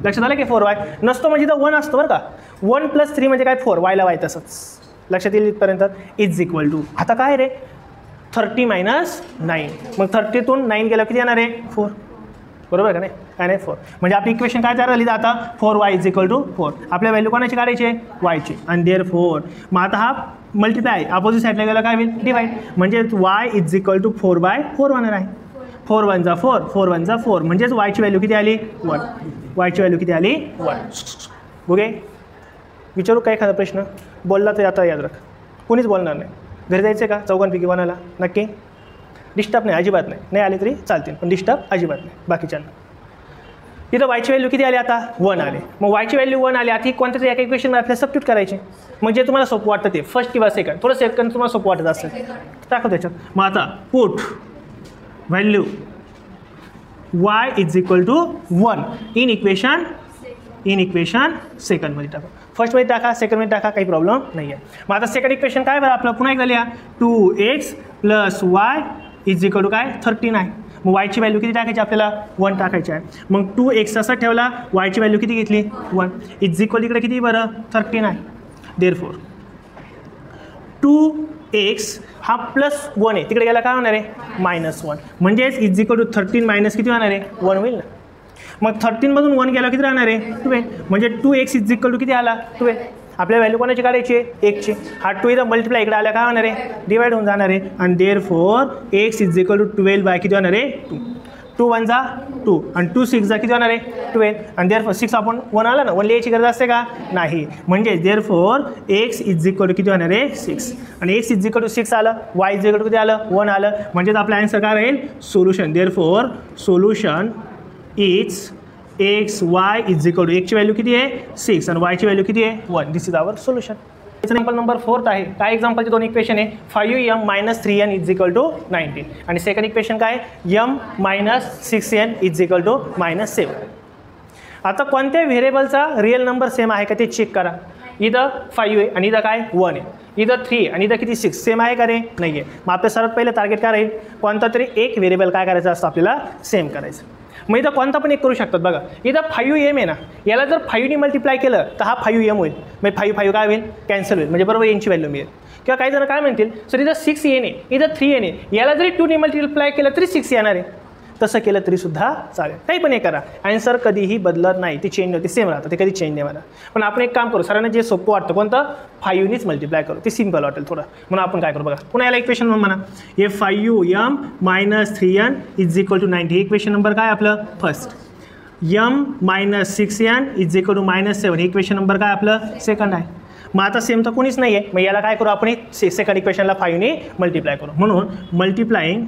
लक्षात आलं की 4y नसतो म्हणजे इथं 1 असतो बरं का. 1 + 3 म्हणजे काय 4 y ला y तसंच लक्षात येईल इथपर्यंत. इज इक्वल टू आता काय रे 30 - 9. मग 30तून 9 गेलं किती येणार आहे 4. बरोबर का नाही काय नाही 4. म्हणजे आपली इक्वेशन काय तयार झाली आता 4y इज इक्वल टू 4. आपल्या व्हॅल्यू कोणाची काढायची y ची आणि देअर 4. मग आता हा मल्टिप्लाय अपोजिट साईडला गेला काय होईल डिवाइड. म्हणजे y इज इक्वल टू 4/4 होणार आहे. 4 1 जा 4 4 1 जा 4 म्हणजेच y ची व्हॅल्यू किती आली 1. y ची व्हॅल्यू किती आली 1. ओके. विचारू काय एखादा प्रश्न बोलला तर आता याद राख कोणीच बोलणार नाही. घरी जायचं का चौघांपैकी कोणाला नक्की डिस्टर्ब नाही अजिबात नाही आले तरी चालतील पण डिस्टर्ब अजिबात नाही बाकीच्यांना. इथं वायची व्हॅल्यू किती आली आता 1 आले. मग वायची व्हॅल्यू 1 आली. आता ही कोणत्या तरी एका इक्वेशनमध्ये आपल्याला सबस्टिट्यूट करायचे. म्हणजे तुम्हाला सोपं वाटतं ते फर्स्ट किंवा सेकंड थोडं सेकंड तुम्हाला सोपं वाटत असेल टाकू त्याच्यात. मग आता put value y is equal to 1 in equation सेकंडमध्ये टाका. फर्स्टमध्ये टाका सेकंडमध्ये टाका काही प्रॉब्लेम नाही आहे. मग आता सेकंड इक्वेशन काय बरं आपलं पुन्हा एकदा लिहा 2x + y is equal to काय 13 आहे. मग y ची व्हॅल्यू किती टाकायची आपल्याला 1 टाकायची आहे. मग 2x असा ठेवला y ची व्हॅल्यू किती घेतली 1 इज इक्वल इकडे किती बरं 13 आहे. देअरफॉर 2x हा +1 आहे तिकडे गेला काय होणार आहे -1 म्हणजेच इज इक्वल टू 13 मायनस किती होणार आहे 1 होईल ना. मग 13 मधून 1 गेला किती राहणार आहे 12 म्हणजे 2x इज इक्वल टू किती आला 12. आपल्या व्हॅल्यू कोणाची काढायची आहे 1 ची. हा 2 इथं मल्टिप्लाय इकडे आल्या काय होणार आहे डिवाइड होऊन जाणार आहे आणि therefore x is equal to 12 किती होणार आहे 2. 2 1 जा 2 आणि 2 6 जा किती होणार आहे 12 आणि देअरफॉर 6 आपण 1 आला ना 1 लिहायची गरज असते का नाही. म्हणजे therefore x is equal to किती होणार आहे 6 आणि x इज इक्वल टू 6 आलं y इज इक्वल टू किती आलं 1 आलं म्हणजेच आपला आन्सर काय राहील solution. Therefore solution is x y is equal to एक्सची व्हॅल्यू किती आहे 6 आणि y ची व्हॅल्यू किती आहे 1. This is our solution. Example number 4 आहे. काय एक्झाम्पलचे दोन इक्वेशन आहे 5m - 3n is equal to 19 आणि सेकंड इक्वेशन काय m - 6n is equal to -7. आता कोणत्या व्हेरिएबलचा रिअल नंबर सेम आहे का ते चेक करा. इथं 5 आहे आणि इथं काय 1 आहे. इथं 3 आणि इथं किती 6 सेम आहे का रे नाही आहे. मग आपलं सर्वात पहिलं टार्गेट काय राहील कोणता तरी एक व्हेरिएबल काय करायचं असतं आपल्याला सेम करायचं. मग इथं कोणता पण एक करू शकतात बघा. इथं 5m आहे ना, याला जर 5ने मल्टिप्लाय केलं तर हा 5m होईल. मग 5 काय होईल, कॅन्सल होईल, म्हणजे बरोबर यांची व्हॅल्यू मिळेल. किंवा काही जण काय म्हणतील, सर इथं 6n आहे, इथं 3n आहे, याला जरी 2ने मल्टिप्लाय केलं तरी 6 येणार आहे. तसं केलं तरी सुद्धा चालेल, काही पण हे करा. आन्सर कधीही बदलत नाही, ती चेंज होती, सेम राहतं, ते कधी चेंज नाही मला. पण आपण एक काम करू, सरांना जे सोपं वाटतं कोणतं, 5नेच मल्टिप्लाय करू, ते सिम्पल वाटेल थोडं. म्हणून आपण काय करू बघा, पुन्हा याला इक्वेशन म्हणा, हे 5m - 3n = 90. इक्वेशन नंबर काय आपलं first. m - 6n = -7. Equation number काय आपलं सेकंड आहे. मग आता सेम तर कोणीच नाही आहे, मग याला काय करू आपण, सेकंड इक्वेशनला 5ने मल्टिप्लाय करू. म्हणून मल्टिप्लाइंग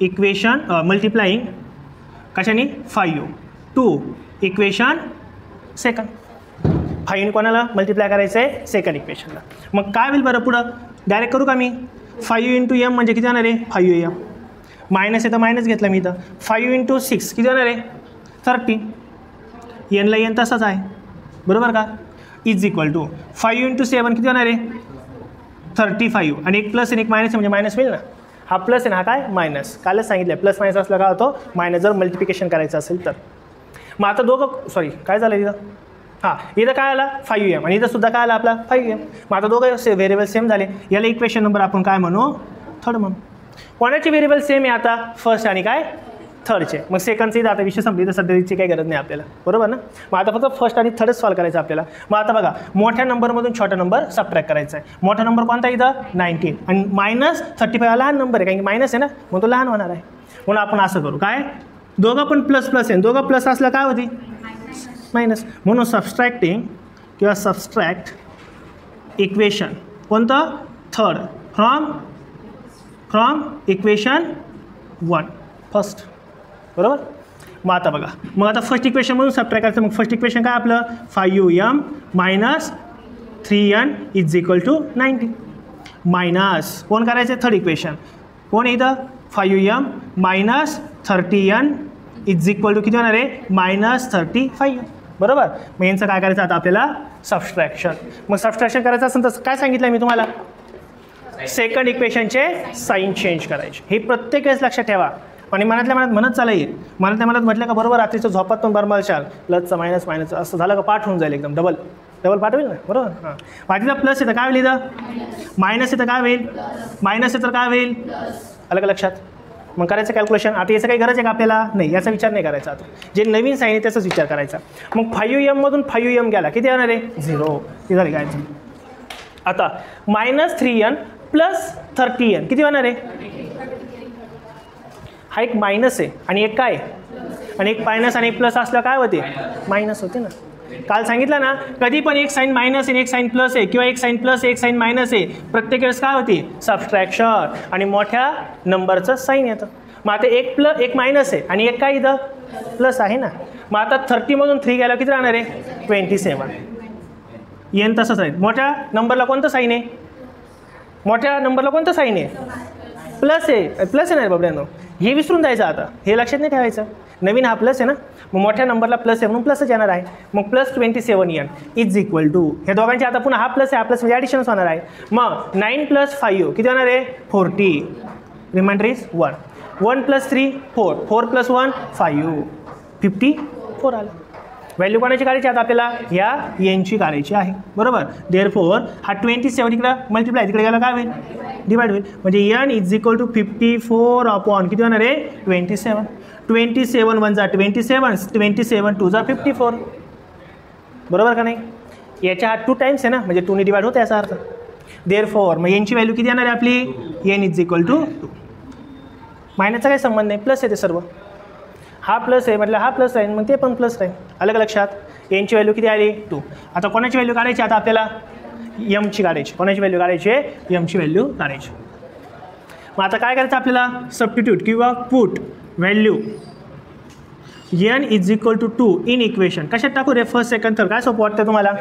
इक्वेशन मल्टिप्लाइंग कशाने 5 टू इक्वेशन सेकंड. 5ने कोणाला मल्टिप्लाय करायचं आहे, सेकंड इक्वेशनला. मग काय होईल बरं पुढं, डायरेक्ट करू का मी, 5 × m म्हणजे किती होणार आहे 5m. मायनस आहे तर मायनस घेतला मी इथं. 5 × 6 किती होणार आहे 30. n ला n तसाच आहे बरोबर का, = 5 × 7 किती होणार आहे 35. आणि एक प्लस आणि एक मायनस म्हणजे मायनस होईल ना, हा प्लस आहे हा काय मायनस. कालच सांगितलं प्लस मायनस असला काय होतो मायनस, जर मल्टिप्लिकेशन करायचं असेल तर. मग आता दोघं सॉरी काय झालं इथं, हां इथं काय आला 5m आणि इथं सुद्धा काय आला आपला 5m. मग आता दोघं व्हेरिएबल सेम झाले, याला इक्वेशन नंबर आपण काय म्हणू, थर्ड म्हणू. कोणाचे व्हेरिएबल सेम आहे आता, फर्स्ट आणि काय थर्डचे. मग सेकंडचे इथं आता विषय संपली, तर सध्याची काही गरज नाही आपल्याला बरोबर ना. मग आता फक्त फर्स्ट आणि थर्डच सॉल्व करायचं आपल्याला. मग आता बघा, मोठ्या नंबरमधून छोटा नंबर सबट्रॅक्ट करायचा आहे. मोठा नंबर कोणता इथं 19 आणि -35 लहान नंबर आहे, कारण की मायनस आहे ना, मग तो लहान होणार आहे. म्हणून आपण असं करू काय, दोघं पण प्लस प्लस आहे, दोघं प्लस असलं काय होती मायनस. म्हणून सबस्ट्रॅक्टिंग किंवा सबस्ट्रॅक्ट इक्वेशन कोणतं थर्ड फ्रॉम इक्वेशन 1 फर्स्ट बरोबर. मग आता बघा, मग आता फर्स्ट इक्वेशनमधून सबट्रॅक्ट करायचं. मग फर्स्ट इक्वेशन काय आपलं 5m - 3n = 90. मायनस कोण करायचं थर्ड इक्वेशन, कोण इथं 5m - 30n = किती होणार आहे -35 बरोबर. मग यांचं काय करायचं आता आपल्याला सबस्ट्रॅक्शन. मग सबस्ट्रॅक्शन करायचं असेल तर काय सांगितलं मी तुम्हाला, सेकंड इक्वेशनचे साईन चेंज करायचे. हे प्रत्येक वेळेस लक्षात ठेवा. आणि मनातल्या मनात म्हणत चालेल, मनातल्या मनात म्हटलं का बरोबर रात्रीचं झोपात पण बरमालशाल प्लसचं मायनस मायनस असं झालं का पाठ होऊन जाईल एकदम, डबल पाठ होईल ना बरोबर. हां माझीला प्लस येतं काय होईल, इथं मायनस येतं काय होईल, मायनस येतं काय होईल, आलं का लक्षात. मग करायचं कॅल्क्युलेशन. आता याचं काही गरज आहे का आपल्याला, नाही याचा विचार नाही करायचा. आता जे नवीन साईन आहे त्याचाच विचार करायचा. मग 5m मधून 5m गेला किती येणार आहे 0, ती झाली काय. आता -3n + 30n किती होणार आहे, हा एक मायनस आहे आणि एक काय, आणि एक मायनस आणि एक प्लस असलं काय होते मायनस होते ना. काल सांगितलं ना, कधी पण एक साईन मायनस आहे एक साईन प्लस आहे, किंवा एक साईन प्लस एक साईन मायनस आहे, प्रत्येक वेळेस काय होती सबस्ट्रॅक्शन आणि मोठ्या नंबरचं साईन येतं. मग आता एक मायनस आहे आणि एक काय इथं प्लस आहे ना. मग आता 30 मधून 3 गेला किती राहणार आहे 27. n तसंच आहे. मोठ्या नंबरला कोणतं साईन आहे, मोठ्या नंबरला कोणतं साईन आहे प्लस आहे ना बाबड्यांनो. हे विसरून जायचं, आता हे लक्षात नाही ठेवायचं. नवीन हा प्लस आहे ना, मग मोठ्या नंबरला प्लस आहे म्हणून प्लसच येणार आहे. मग +27n = हे दोघांचे आता पुन्हा हा प्लस आहे, हा प्लस म्हणजे ॲडिशनच होणार आहे. मग 9 + 5 किती होणार आहे 40. Reminder is 1. 1 + 3 4. 4 + 1 5. 54 आलं. व्हॅल्यू कोणाची काढायची आता आपल्याला, या एनची काढायची आहे बरोबर. देअरफॉर हा 27 इकडं मल्टिप्लाय तिकडे गेला काय होईल डिवाइड होईल. म्हणजे n = 54 अपॉन किती होणार आहे 27. 27 × 1 = 27, 27 × 2 = 54 बरोबर का नाही. याच्या हा 2 टाइम्स आहे ना, म्हणजे 2ने डिवाइड होते याचा अर्थ. देअरफॉर मग यांची व्हॅल्यू किती येणार आहे आपली, n = 2. मायनसचा काही संबंध नाही, प्लस आहे ते सर्व. हा प्लस आहे म्हटलं हा प्लस राहील, मग ते पण प्लस राहील. अलग लक्षात. यांची व्हॅल्यू किती आली 2. आता कोणाची व्हॅल्यू काढायची आता आपल्याला, एमची काढायची. कोणाची व्हॅल्यू काढायची आहे एमची व्हॅल्यू काढायची. मग आता काय करायचं आपल्याला, सबस्टिट्यूट किंवा put value n = 2 in equation. कशात टाकू रे, फर्स्ट सेकंड थर्ड, काय सोपं वाटतं तुम्हाला,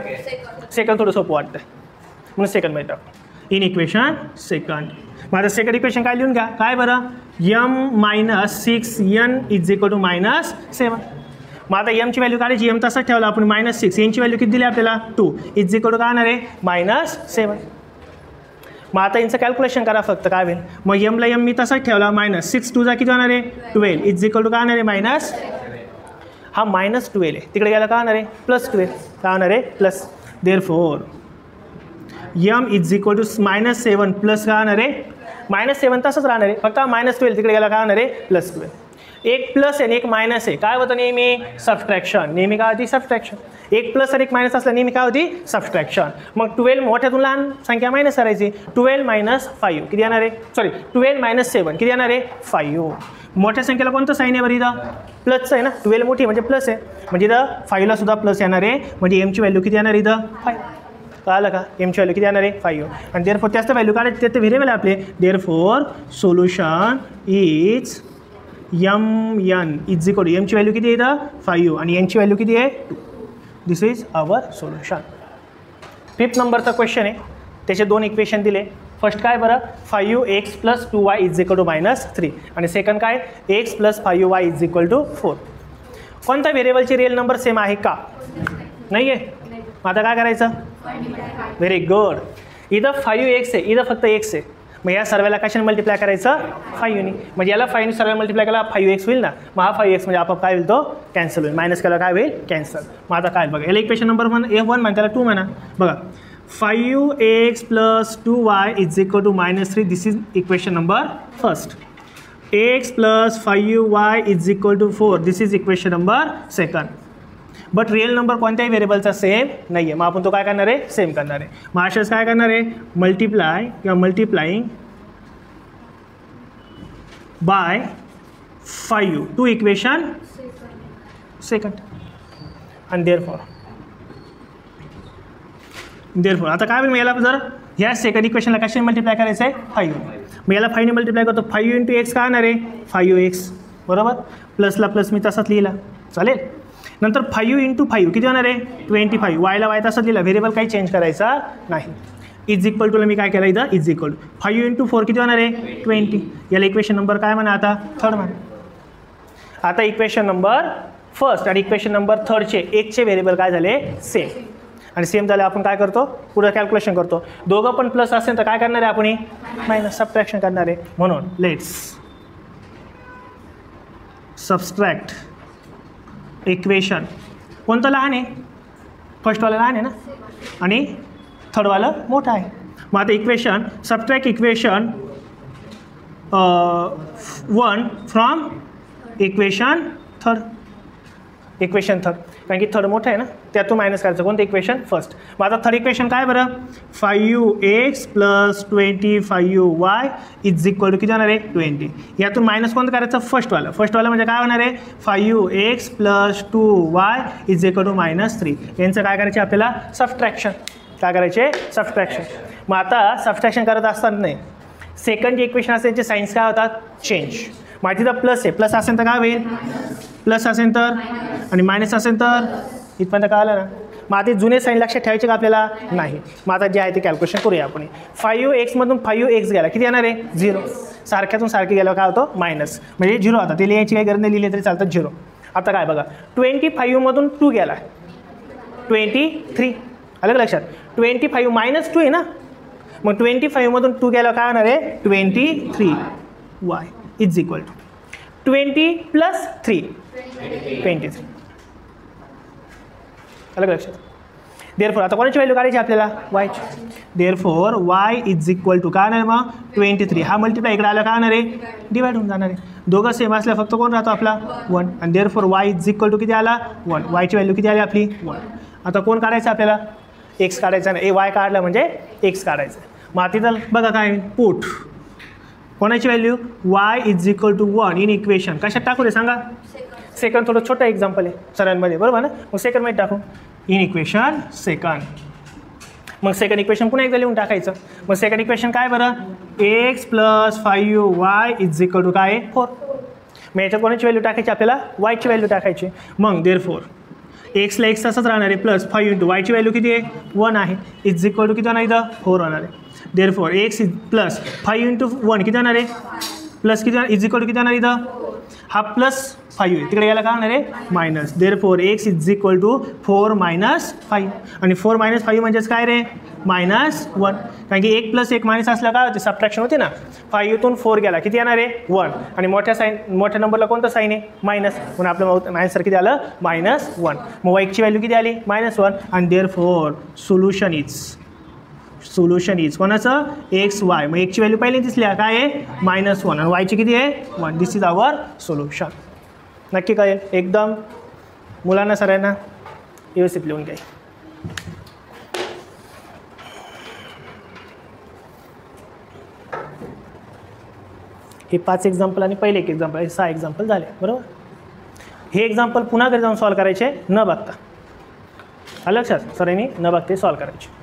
सेकंड थोडं सोपं वाटतं म्हणून सेकंडमध्ये टाकू इन इक्वेशन सेकंड. मग आता सेकंड इक्वेशन काय लिहून घ्या, काय बरं m - 6n = -7. मग आता एमची व्हॅल्यू काढायची, एम तसंच ठेवला आपण -6. यांची व्हॅल्यू किती दिली आपल्याला 2 = काय होणार आहे -7. मग आता यांचं कॅल्क्युलेशन करा फक्त काय होईल. मग एमला एम मी तसाच ठेवला मायनस 6 2 किती होणार आहे 12 इज इक्वल टू काय होणार आहे मायनस. हा -12 आहे तिकडे गेला काय होणार आहे +12 काय होणार आहे plus. Therefore m is equal to -7 plus काय होणार आहे -7 तसंच राहणार आहे फक्त -12 तिकडे गेला काय होणार आहे +12. एक प्लस आहे आणि एक मायनस आहे काय होतं नेहमी सबट्रॅक्शन. नेहमी काय होती सबट्रॅक्शन. एक प्लस आणि एक मायनस असलं नेहमी काय होती सबट्रॅक्शन. मग 12 मोठ्यातून लहान संख्या मायनस करायची. 12 - 5 किती येणार आहे 12 - 7 किती येणार आहे 5. मोठ्या संख्येला कोणतं साईन आहे बरं इथं प्लसचं आहे ना. 12 मोठी म्हणजे प्लस आहे म्हणजे इथं 5ला सुद्धा प्लस येणार आहे म्हणजे एमची व्हॅल्यू किती येणार इथं 5. कळलं का एमची व्हॅल्यू किती येणार आहे 5. आणि देअरफॉर त्याचं व्हॅल्यू काढायचे ते व्हेरिएबल आहे आपले. Therefore solution is mn is equal to एमची व्हॅल्यू किती आहे इथं 5 आणि एनची व्हॅल्यू किती आहे 2. दिस इज आवर सोल्युशन. 5th नंबरचा क्वेश्चन आहे त्याचे 2 इक्वेशन दिले. फर्स्ट काय बरं 5x + 2y is equal to -3 आणि सेकंड काय x + 5y is equal to 4. कोणत्या व्हेरिएबलचे रिअल नंबर सेम आहे का नाही आहे. मग आता काय करायचं व्हेरी गुड. इथं 5x आहे इथं फक्त x आहे मग या सर्वाला कशाने मल्टिप्लाय करायचं 5ने. म्हणजे याला 5ने सर्व मल्टिप्लाय केला 5x होईल ना. मग हा 5x म्हणजे आपोआप काय होईल तो कॅन्सल होईल. मायनस केला काय होईल कॅन्सल. मग आता काय बघा याला इक्वेशन नंबर 1 म्हणा त्याला 2 म्हणा. बघा 5x + 2y is equal to -3 this is equation number first. x + 5y is equal to 4 this is equation number second. But real number कोणत्याही व्हेरिएबलचा सेम नाही आहे. मग आपण तो काय करणार आहे सेम करणार आहे. मग अशाच काय करणार आहे मल्टिप्लाय किंवा multiplying by 5 to equation second. आणि देअरफॉर आता काय होईल याला जर ह्या सेकंड इक्वेशनला कशाने मल्टिप्लाय करायचं आहे 5. मग याला 5ने मल्टिप्लाय करतो 5 × x काय होणार आहे 5x बरोबर. प्लसला प्लस मी तसाच लिहिला चालेल. नंतर 5 × 5 किती होणार आहे 25. वायला वाय तसंच लिहिला व्हेरिएबल काही चेंज करायचा नाही. इज इक्वल टूला मी काय केलं इथं इज इक्वल टू 5 × 4 किती होणार आहे 20. याला इक्वेशन नंबर काय म्हणा आता 3rd म्हणा. आता इक्वेशन नंबर फर्स्ट आणि इक्वेशन नंबर 3rdचे एकचे व्हेरिएबल काय झाले सेम आणि सेम झाले. आपण काय करतो पुढे कॅल्क्युलेशन करतो. दोघं पण प्लस असेल तर काय करणार आहे आपण मायनस सबट्रॅक्शन करणार आहे. म्हणून लेट्स सबस्ट्रॅक्ट इक्वेशन. कोणतं लहान आहे फर्स्टवाला लहान आहे ना आणि थर्डवालं मोठं आहे. मग आता equation subtract equation 1 from equation 3rd. Equation 3rd कारण की 3rd मोठं आहे ना त्यातून मायनस करायचं कोणतं इक्वेशन फर्स्ट. मग आता 3rd इक्वेशन काय बरं 5x + 25y is equal to किती होणार आहे 20. यातून मायनस कोणतं करायचं फर्स्टवालं म्हणजे काय होणार आहे 5x + 2y is equal to -3. यांचं काय करायचे आपल्याला सबट्रॅक्शन. काय करायचे सबट्रॅक्शन. मग आता सबट्रॅक्शन करत असताना नाही सेकंड जे इक्वेशन असेल त्यांचे साईन्स काय होतात चेंज. मग तिथं प्लस आहे प्लस असेल तर काय होईल प्लस असेल तर आणि मायनस असेल तर इथपर्यंत काय आलं ना. मग आता जुने साईन लक्षात ठेवायचे का आपल्याला नाही. मग आता जे आहे ते कॅल्क्युलेशन करूया आपण. 5x मधून 5x गेला किती येणार आहे 0. सारख्यातून सारखे गेल्यावर काय होतं मायनस म्हणजे 0 आता ते लिहायची काही गरज नाही लिहिले तरी चालतं 0. आता काय बघा 25 मधून 2 गेला 23 आलं का लक्षात. 25 -2 आहे ना मग 25 मधून 2 गेल्यावर काय होणार आहे 23y इज इक्वल टू 20 + 3 23 अलग लक्षात. देअरफॉर आता कोणाची व्हॅल्यू काढायची आपल्याला वायची. Therefore y is equal to काय होणार मग 23. हा मल्टिप्लाय इकडे आला काय होणार आहे डिवाइड होऊन जाणार आहे. दोघं सेम असल्या फक्त कोण राहतो आपला 1 आणि therefore y is equal to किती आला 1. वायची व्हॅल्यू किती आली आपली 1. आता कोण काढायचं आपल्याला x काढायचा नाही y काढला म्हणजे x काढायचं. मग तिथं बघा काय पुट कोणाची value y is equal to 1 in equation कशात टाकू रे सांगा. सेकंड थोडं छोटं एक्झाम्पल आहे सरांमध्ये बरोबर ना. मग सेकंडमध्ये टाकू इन इक्वेशन सेकंड. मग सेकंड इक्वेशन पुन्हा एकदा लिहून टाकायचं. मग सेकंड इक्वेशन काय बरं x + 5y is equal to काय 4. मग याच्यात कोणाची व्हॅल्यू टाकायची आपल्याला वायची व्हॅल्यू टाकायची. मग देअरफॉर एक्सला एक्स तसंच राहणार आहे प्लस 5 × वायची व्हॅल्यू किती आहे 1 आहे इज इक्वल टू किती होणार इथं 4 होणार आहे. देअरफॉर एक्स प्लस 5 × 1 किती होणार आहे प्लस किती इज इक्वल टू किती होणार इथं हा प्लस 5 आहे तिकडे याला काय होणार आहे minus. Therefore x is equal to 4 - 5 आणि 4 - 5 म्हणजेच काय रे -1 कारण की 1 + 1 मायनस असलं काय होते सबट्रॅक्शन होते ना. 5 4 गेला किती येणार आहे 1 आणि मोठ्या नंबरला कोणतं साईन आहे मायनस म्हणून आपलं आन्सर किती आलं -1. मग y ची व्हॅल्यू किती आली -1 आणि देअरफॉर सोल्युशन इज कोणाचं XY. मग x ची व्हॅल्यू पहिली दिसली काय आहे -1 आणि y ची किती आहे 1. This is our solution. नक्की कळेल एकदम मुलांना सरांना व्यवस्थित लिहून घ्या. हे 5 एक्झाम्पल आणि पहिले 1 एक्झाम्पल हे 6 एक्झाम्पल झाले बरोबर. हे एक्झाम्पल पुन्हा घरी जाऊन सॉल्व करायचे न बघता. लक्षात सरांनी न बघते सॉल्व करायचे.